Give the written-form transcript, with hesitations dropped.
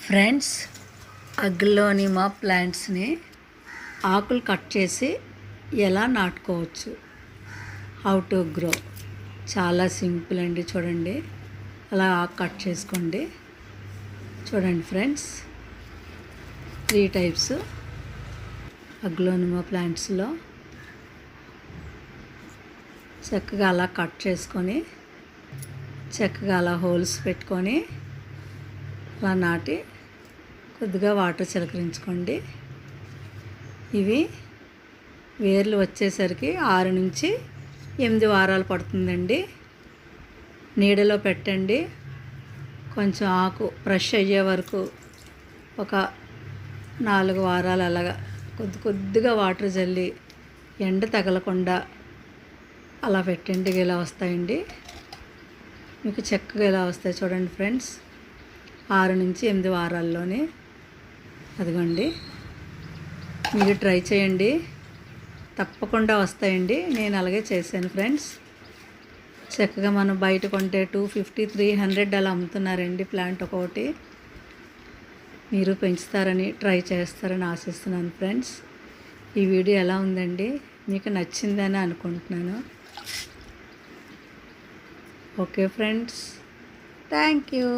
Friends, Aglaonema ప్లాంట్స్ని ఆకులు cut చేసి ఎలా నాటుకోవచ్చు, హౌ టు గ్రో. చాలా సింపుల్ అండి. చూడండి, అలా ఆకు కట్ చేసుకోండి. చూడండి ఫ్రెండ్స్, 3 టైప్స్ అగ్లోనిమా ప్లాంట్స్లో చక్కగా అలా కట్ చేసుకొని చక్కగా అలా హోల్స్ పెట్టుకొని అలా నాటి కొద్దిగా వాటర్ చిలకరించుకోండి. ఇవి వేర్లు వచ్చేసరికి 6 నుంచి 8 వారాలు పడుతుందండి. నీడలో పెట్టండి. కొంచెం ఆకు ఫ్రెష్ అయ్యే వరకు ఒక 4 వారాలు అలాగా కొద్దిగా వాటర్ జల్లి ఎండ తగలకుండా అలా పెట్టండి. ఇలా వస్తాయండి. మీకు చక్కగా ఇలా వస్తాయి. చూడండి ఫ్రెండ్స్, 6 నుంచి 8 వారాల్లోనే. అదిగోండి, మీరు ట్రై చేయండి, తప్పకుండా వస్తాయండి. నేను అలాగే చేశాను ఫ్రెండ్స్. చక్కగా మనం బయట కొంటే 250, 300 అలా అమ్ముతున్నారండి ప్లాంట్ ఒక్కొక్కటి. మీరు పెంచుతారని, ట్రై చేస్తారని ఆశిస్తున్నాను ఫ్రెండ్స్. ఈ వీడియో ఎలా ఉందండి? మీకు నచ్చిందని అనుకుంటున్నాను. Okay friends, thank you.